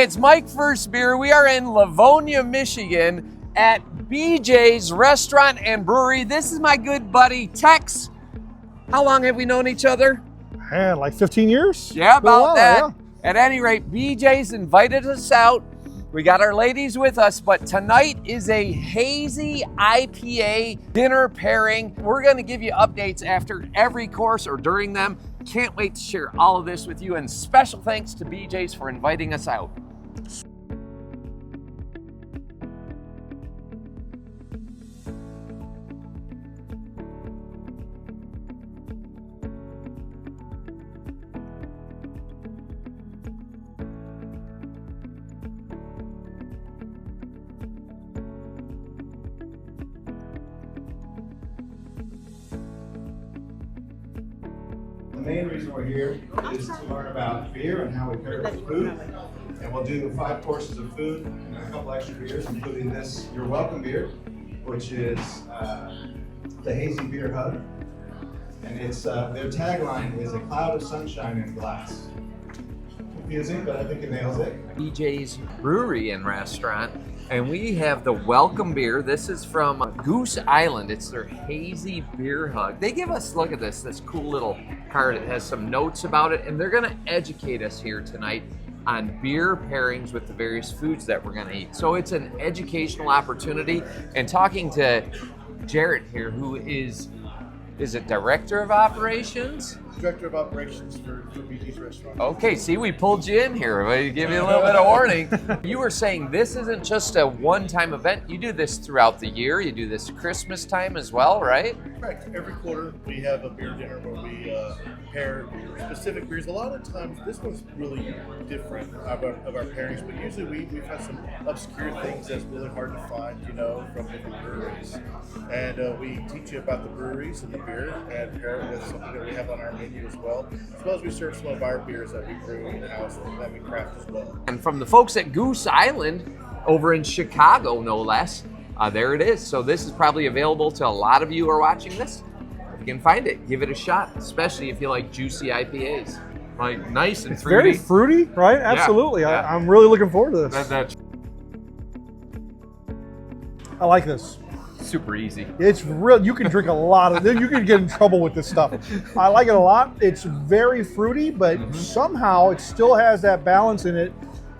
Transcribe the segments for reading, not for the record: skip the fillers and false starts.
It's mikevsbeer. We are in Livonia, Michigan at BJ's Restaurant and Brewery. This is my good buddy, Tex. How long have we known each other? Man, like 15 years? Yeah, about that. Yeah. At any rate, BJ's invited us out. We got our ladies with us, but tonight is a hazy IPA dinner pairing. We're gonna give you updates after every course or during them. Can't wait to share all of this with you, and special thanks to BJ's for inviting us out. The main reason we're here is to learn about beer and how we pair it with food. And we'll do 5 courses of food and a couple extra beers, including this, your welcome beer, which is the Hazy Beer Hug. And it's their tagline is a cloud of sunshine in glass. Confusing, but I think it nails it. BJ's Brewery and Restaurant, and we have the welcome beer. This is from Goose Island. It's their Hazy Beer Hug. They give us, look at this cool little card. It has some notes about it, and they're gonna educate us here tonight on beer pairings with the various foods that we're gonna eat. So it's an educational opportunity, and talking to Jared here, who is it Director of Operations? Director of Operations for BJ's Restaurant. Okay, see, we pulled you in here. We give you a little bit of warning. You were saying this isn't just a one-time event. You do this throughout the year. You do this Christmas time as well, right? Correct. Every quarter we have a beer dinner where we pair specific beers. A lot of times, this one's really different of our pairings, but usually we've had some obscure things that's really hard to find, from different breweries. And we teach you about the breweries and the beer and pair it with something that we have on our menu as well as we serve some of our beers that we brew in-house and that we craft as well. And from the folks at Goose Island over in Chicago, no less, there it is. So this is probably available to a lot of you who are watching this. If you can find it, give it a shot, especially if you like juicy IPAs. Like nice and fruity. Very fruity, right? Absolutely. Yeah. I'm really looking forward to this. That's I like this. super easy. It's real. You can drink a lot of it. You can get in trouble with this stuff. I like it a lot. It's very fruity, but somehow it still has that balance in it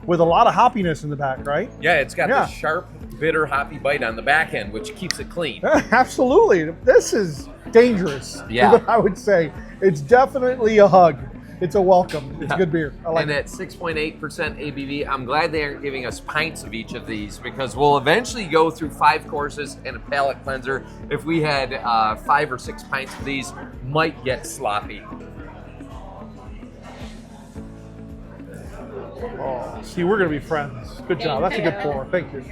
with a lot of hoppiness in the back, right? Yeah, it's got the sharp, bitter, hoppy bite on the back end, which keeps it clean. Absolutely. This is dangerous. Yeah. I would say. It's definitely a hug. It's a welcome. It's good beer. I like and it. at 6.8% ABV, I'm glad they aren't giving us pints of each of these, because we'll eventually go through 5 courses and a palate cleanser. If we had 5 or 6 pints of these, might get sloppy. Oh, see, we're going to be friends. Good job. That's a good pour. Thank you.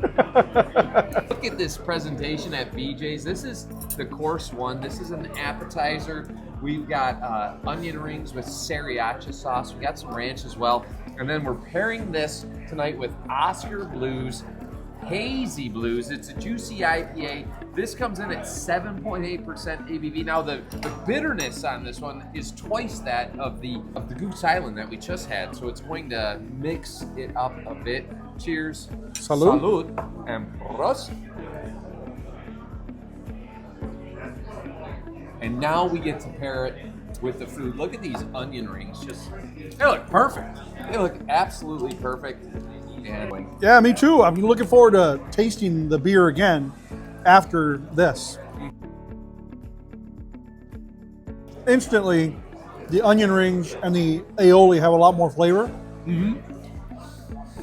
Look at this presentation at BJ's. This is the course 1. This is an appetizer. We've got onion rings with sriracha sauce. We got some ranch as well. And then we're pairing this tonight with Oscar Blues, Hazy Blues. It's a juicy IPA. This comes in at 7.8% ABV. Now the bitterness on this one is twice that of the Goose Island that we just had. So it's going to mix it up a bit. Cheers. Salud. Salud. And prost. And now we get to pair it with the food. Look at these onion rings. They look perfect. They look absolutely perfect. And Yeah, me too. I'm looking forward to tasting the beer again after this. Instantly, the onion rings and the aioli have a lot more flavor.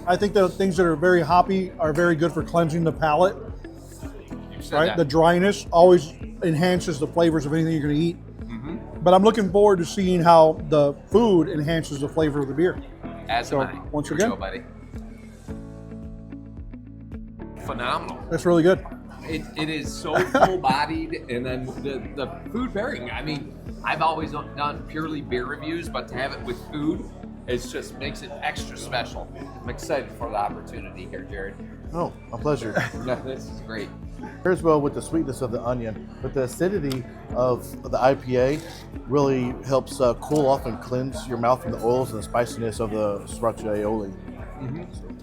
I think the things that are very hoppy are very good for cleansing the palate. Right? that. The dryness always enhances the flavors of anything you're going to eat. But I'm looking forward to seeing how the food enhances the flavor of the beer. As So, am I. once Here we again. go, buddy. Phenomenal. That's really good. It is so full-bodied, and then the food pairing. I mean, I've always done purely beer reviews, but to have it with food, it just makes it extra special. I'm excited for the opportunity here, Jared. Oh, a pleasure. No, this is great. As well with the sweetness of the onion, but the acidity of the IPA really helps cool off and cleanse your mouth from the oils and the spiciness of the sriracha aioli.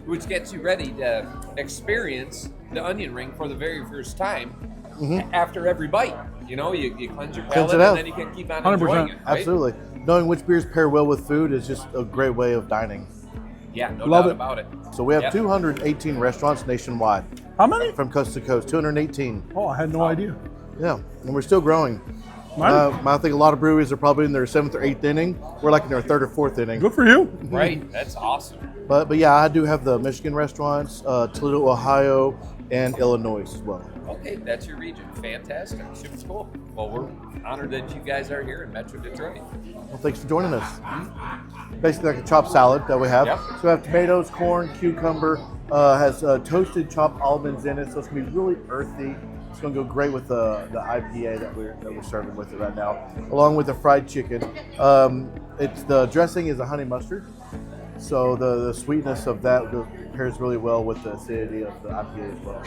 which gets you ready to experience the onion ring for the very first time after every bite. You know, you cleanse your palate, and then you can keep on enjoying it. Right? Absolutely. Knowing which beers pair well with food is just a great way of dining. Yeah, no Love doubt it. about it. So we have 218 restaurants nationwide. How many? From coast to coast, 218. Oh, I had no idea. Yeah, and we're still growing. Right. I think a lot of breweries are probably in their 7th or 8th inning. We're like in our 3rd or 4th inning. Good for you. Right, that's awesome. But yeah, I do have the Michigan restaurants, Toledo, Ohio, and Illinois as well. Okay, that's your region. Fantastic. Super cool. Well, we're honored that you guys are here in Metro Detroit. Well, thanks for joining us. Basically like a chopped salad that we have. Yep. So we have tomatoes, corn, cucumber, has toasted chopped almonds in it, so it's going to be really earthy. It's going to go great with the IPA that we're serving with it right now, along with the fried chicken. The dressing is a honey mustard, so the sweetness of that pairs really well with the acidity of the IPA as well.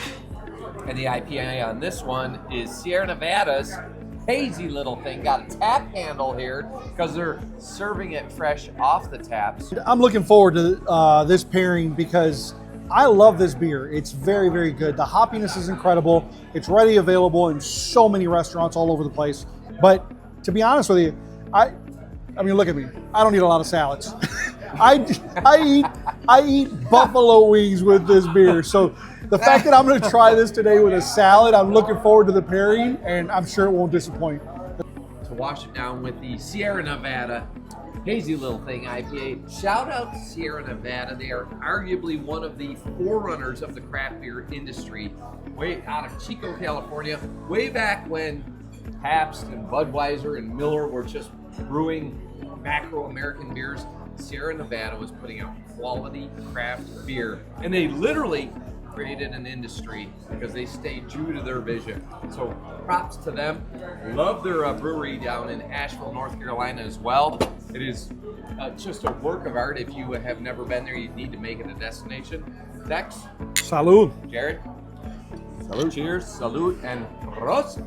And the IPA on this one is Sierra Nevada's Hazy little thing. Got a tap handle here because they're serving it fresh off the taps. I'm looking forward to this pairing because I love this beer. It's very, very good. The hoppiness is incredible. It's ready available in so many restaurants all over the place. But to be honest with you, I mean, look at me. I don't eat a lot of salads. I eat buffalo wings with this beer. So the fact that I'm going to try this today with a salad, I'm looking forward to the pairing, and I'm sure it won't disappoint. To wash it down with the Sierra Nevada Hazy Little Thing IPA. Shout out to Sierra Nevada. They are arguably one of the forerunners of the craft beer industry. Way out of Chico, California. Way back when Pabst and Budweiser and Miller were just brewing macro-American beers, Sierra Nevada was putting out quality craft beer. And they literally created an industry because they stayed true to their vision. So props to them. Love their brewery down in Asheville, North Carolina as well. It is just a work of art. If you have never been there, you need to make it a destination. Next, Salud. Jared. Salud. Cheers, salud, and prost.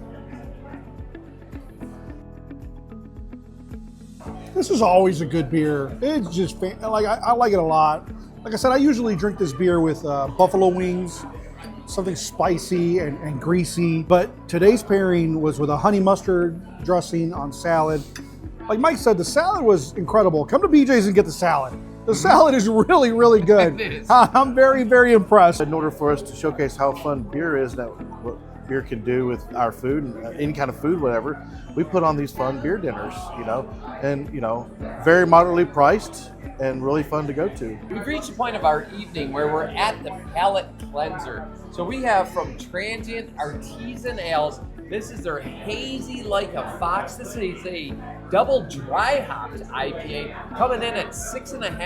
This is always a good beer. It's just I like it a lot. Like I said, I usually drink this beer with buffalo wings, something spicy and greasy. But today's pairing was with a honey mustard dressing on salad. Like Mike said, the salad was incredible. Come to BJ's and get the salad. The salad is really, really good. It is. I'm very, very impressed. In order for us to showcase how fun beer is, that what beer can do with our food, and any kind of food, whatever, we put on these fun beer dinners, and very moderately priced and really fun to go to. We've reached the point of our evening where we're at the palate cleanser. So we have from Transient Artisan Ales. This is their Hazy Like a Fox. This is a double dry hopped IPA coming in at 6.5%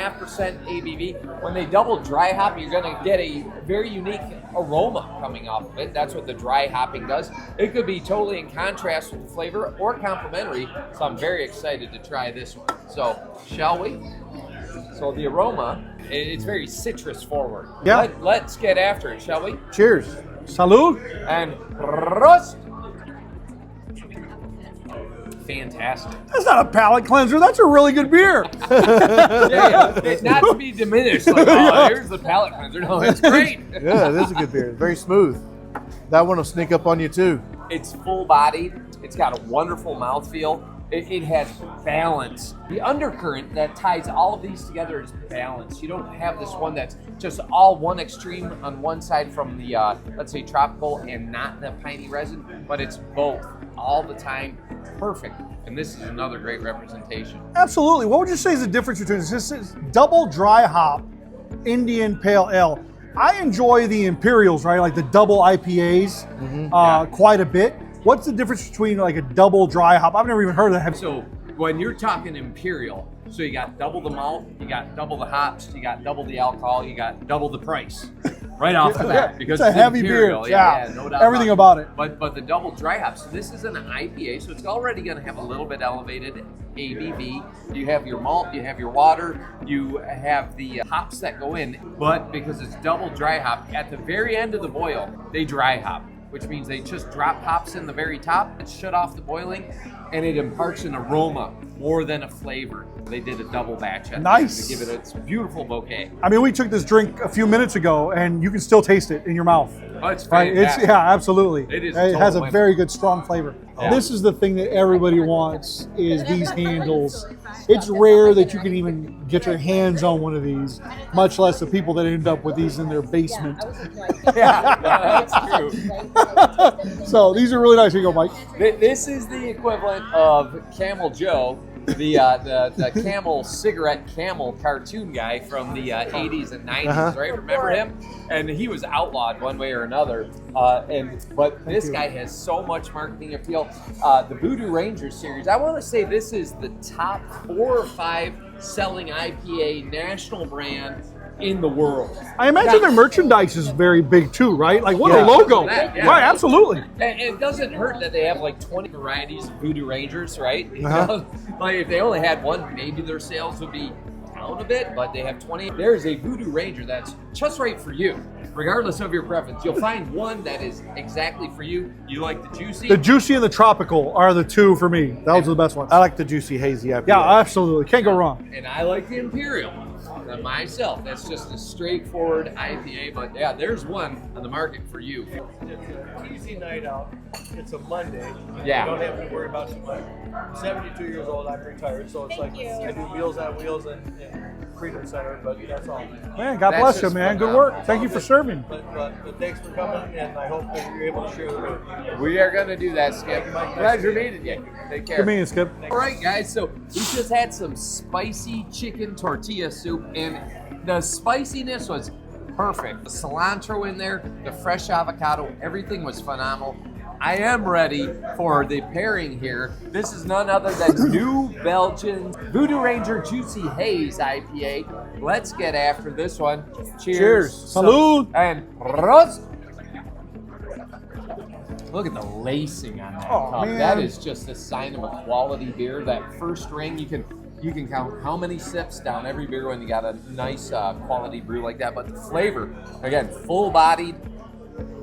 ABV. When they double dry hop, you're going to get a very unique aroma coming off of it. That's what the dry hopping does. It could be totally in contrast with the flavor or complementary. So I'm very excited to try this one. So shall we? So the aroma, it's very citrus forward. Yeah. Let's get after it, shall we? Cheers. Salud. And prost. Fantastic. That's not a palate cleanser. That's a really good beer. Yeah. Not to be diminished. Like, oh, here's the palate cleanser. No, it's great. Yeah, it is a good beer. Very smooth. That one will sneak up on you too. It's full-bodied. It's got a wonderful mouthfeel. It has balance. The undercurrent that ties all of these together is balance. You don't have this one that's just all one extreme on one side from the, let's say, tropical and not the piney resin, but it's both all the time. Perfect. And this is another great representation. Absolutely. What would you say is the difference between this? This is double dry hop Indian Pale Ale. I enjoy the Imperials, right? Like the double IPAs quite a bit. What's the difference between like a double dry hop? I've never even heard of that. So when you're talking Imperial, so you got double the malt, you got double the hops, you got double the alcohol, you got double the price. Right off the bat, because it's a heavy Imperial. beer. Yeah, no doubt. Everything about it. But the double dry hops. So this is an IPA, so it's already going to have a little bit elevated ABV. You have your malt, you have your water, you have the hops that go in. But because it's double dry hop, at the very end of the boil, they dry hop, which means they just drop hops in the very top and shut off the boiling, and it imparts an aroma more than a flavor. They did a double batch at Nice. to give it its beautiful bouquet. I mean, we took this drink a few minutes ago, and you can still taste it in your mouth. Oh, it's Right? fantastic. Absolutely. It is It has a total very good, strong flavor. Yeah. This is the thing that everybody wants: is these handles. It's rare that you can even get your hands on one of these, much less the people that end up with these in their basement. Yeah, that's true. So these are really nice. Here you go, Mike. This is the equivalent of Camel Joe, the Camel cigarette Camel cartoon guy from the 80s and 90s, right? Remember him? And he was outlawed one way or another. But this guy has so much marketing appeal. The Voodoo Ranger series, I want to say this is the top 4 or 5 selling IPA national brand in the world. I imagine their merchandise is very big too, right? Like what a logo. Yeah. Right, absolutely. And it doesn't hurt that they have like 20 varieties of Voodoo Rangers, right? You know? Like if they only had one, maybe their sales would be down a bit, but they have 20. There's a Voodoo Ranger that's just right for you, regardless of your preference. You'll find one that is exactly for you. You like the juicy? The juicy and the tropical are the two for me. Those are the best ones. I like the juicy hazy IPA. Yeah, absolutely. Can't go wrong. And I like the Imperial. Myself, that's just a straightforward IPA, but yeah, there's one on the market for you. It's an easy night out. It's a Monday. Yeah. You don't have to worry about too much. I'm 72 years old. I'm retired, so it's like I do Wheels on Wheels and Freedom Center, but that's all. Man, God That's bless you, just man. Good phenomenal. work. Thank you for serving. But thanks for coming, and I hope that you're able to share the road. We are going to do that, Skip. Pleasure meeting you. Take care. Good meeting, Skip. All right, guys, so we just had some spicy chicken tortilla soup, and the spiciness was perfect. The cilantro in there, the fresh avocado, everything was phenomenal. I am ready for the pairing here. This is none other than New Belgian Voodoo Ranger Juicy Haze IPA. Let's get after this one. Cheers. Salud. And Prost. Look at the lacing on that cup. Man. That is just a sign of a quality beer. That first ring, you can count how many sips down every beer when you got a nice quality brew like that. But the flavor, again, full-bodied,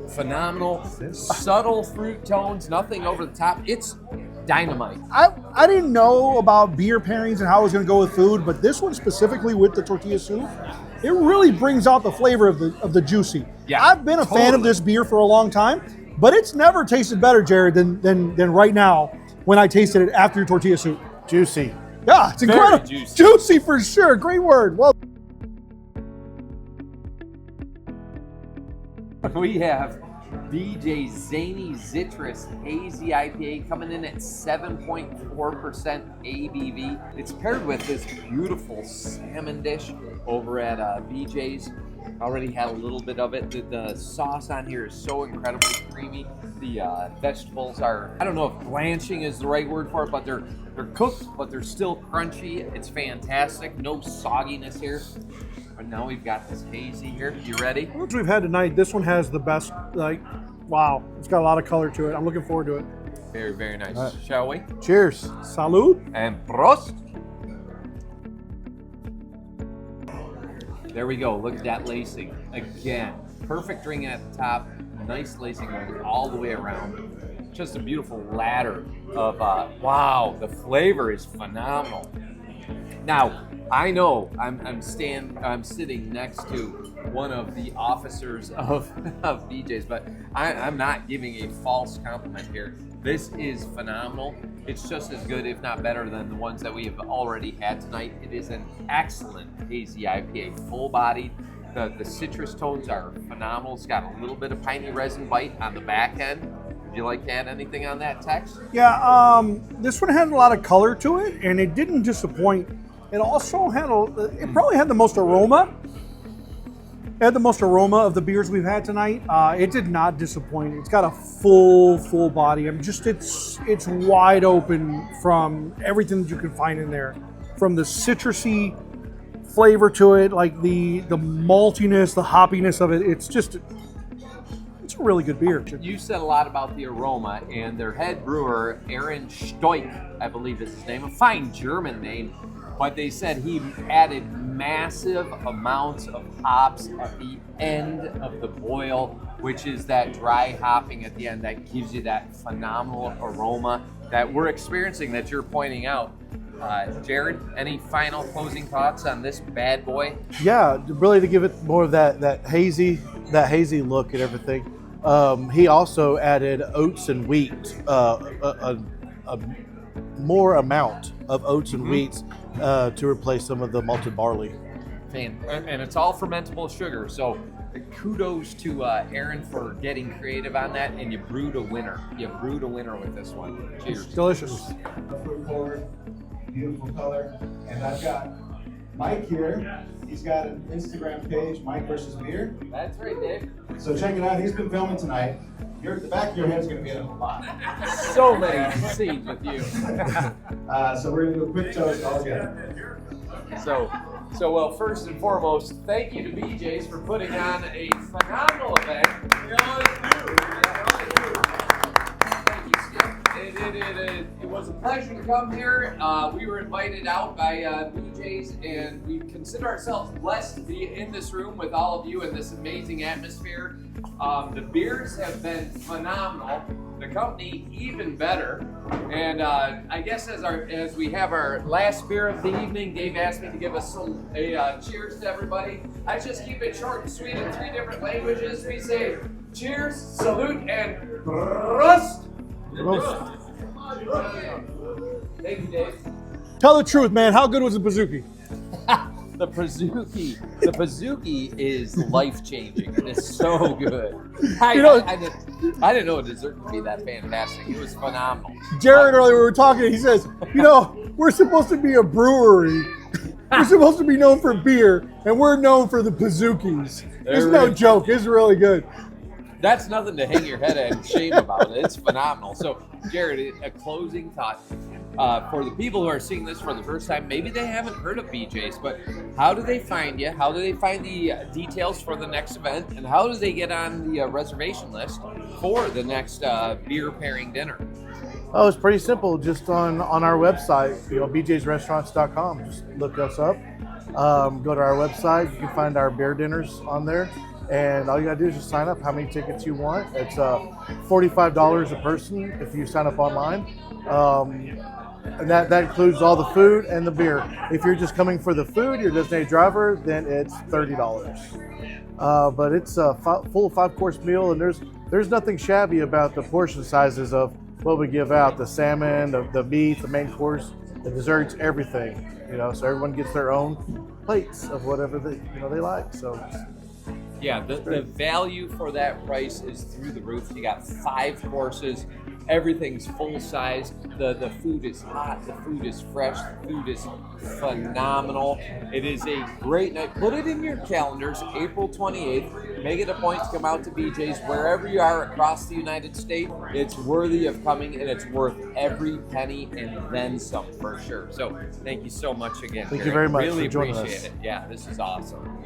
phenomenal, subtle fruit tones, nothing over the top. It's dynamite. I didn't know about beer pairings and how it was going to go with food, but this one specifically with the tortilla soup, it really brings out the flavor of the juicy. Yeah, I've been a fan of this beer for a long time, but it's never tasted better, Jared, than right now when I tasted it after tortilla soup. Juicy. Yeah, it's incredible. juicy. Juicy for sure. Great word. Well, We have BJ's Zany Citrus Hazy IPA coming in at 7.4% ABV. It's paired with this beautiful salmon dish over at BJ's. Already had a little bit of it. The sauce on here is so incredibly creamy. The vegetables are, I don't know if blanching is the right word for it, but they're cooked, but they're still crunchy. It's fantastic. No sogginess here. But now we've got this hazy here. You ready? which we've had tonight, this one has the best, wow, it's got a lot of color to it. I'm looking forward to it. Very, very nice. Shall we? Cheers. Salud. And Prost! There we go. Look at that lacing. Again, perfect ring at the top. Nice lacing going all the way around. Just a beautiful ladder of, wow, the flavor is phenomenal. Now, I know I'm sitting next to one of the officers of BJ's, but I'm not giving a false compliment here. This is phenomenal. It's just as good, if not better, than the ones that we have already had tonight. It is an excellent hazy IPA, full-bodied. The citrus tones are phenomenal. It's got a little bit of piney resin bite on the back end. Would you like to add anything on that, Tex? Yeah, this one had a lot of color to it, and it didn't disappoint. It also had it probably had the most aroma. It had the most aroma of the beers we've had tonight. It did not disappoint. It's got a full body. I mean, just it's wide open from everything that you can find in there, from the citrusy flavor to it, like the maltiness, the hoppiness of it. It's a really good beer. You said a lot about the aroma, and their head brewer, Aaron Stoik, I believe is his name, a fine German name, but they said he added massive amounts of hops at the end of the boil, which is that dry hopping at the end that gives you that phenomenal aroma that we're experiencing, that you're pointing out. Jared, any final closing thoughts on this bad boy? Yeah, really to give it more of that hazy look and everything. He also added oats and wheat, a more amount of oats and wheats to replace some of the malted barley. And it's all fermentable sugar, so kudos to Aaron for getting creative on that, and you brewed a winner. You brewed a winner with this one. Cheers. It's delicious. Foot forward, beautiful color. And I've got Mike here. He's got an Instagram page, Mike versus Beer. That's right, Dave. So check it out. He's been filming tonight. The back of your head's going to be in a lot. So many scenes with you. So we're going to do a quick toast all together. So well, first and foremost, thank you to BJ's for putting on a phenomenal event. Thank you, Skip. It was a pleasure to come here. We were invited out by BJ's, and we consider ourselves blessed to be in this room with all of you in this amazing atmosphere. The beers have been phenomenal. The company even better. And I guess as we have our last beer of the evening, Dave asked me to give us a cheers to everybody. I just keep it short and sweet in 3 different languages. We say cheers, salute, and Prost. Thank you, Dave. Tell the truth, man. How good was the Pazuki? The Pazuki is life-changing. It is so good. I didn't know a dessert could be that fantastic. It was phenomenal. Jared earlier, we were talking, he says, we're supposed to be a brewery. We're supposed to be known for beer, and we're known for the Pazukis. It's no joke. It's really good. That's nothing to hang your head in shame about. It's phenomenal. So, Jared, a closing thought. For the people who are seeing this for the first time, maybe they haven't heard of BJ's, but how do they find you? How do they find the details for the next event? And how do they get on the reservation list for the next beer pairing dinner? Oh, it's pretty simple. Just on our website, bjsrestaurants.com. Just look us up. Go to our website. You can find our beer dinners on there. And all you got to do is just sign up how many tickets you want. It's $45 a person if you sign up online. And that includes all the food and the beer. If you're just coming for the food, you're a designated driver, then it's $30. But it's a full 5-course meal, and there's nothing shabby about the portion sizes of what we give out: the salmon, the meat, the main course, the desserts, everything. So everyone gets their own plates of whatever they like. So. Yeah, the value for that price is through the roof. You got 5 courses. Everything's full size. The food is hot. The food is fresh. The food is phenomenal. It is a great night. Put it in your calendars, April 28th. Make it a point to come out to BJ's wherever you are across the United States. It's worthy of coming, and it's worth every penny and then some for sure. So thank you so much again. Thank you very much Really for joining us. appreciate it. Yeah, this is awesome.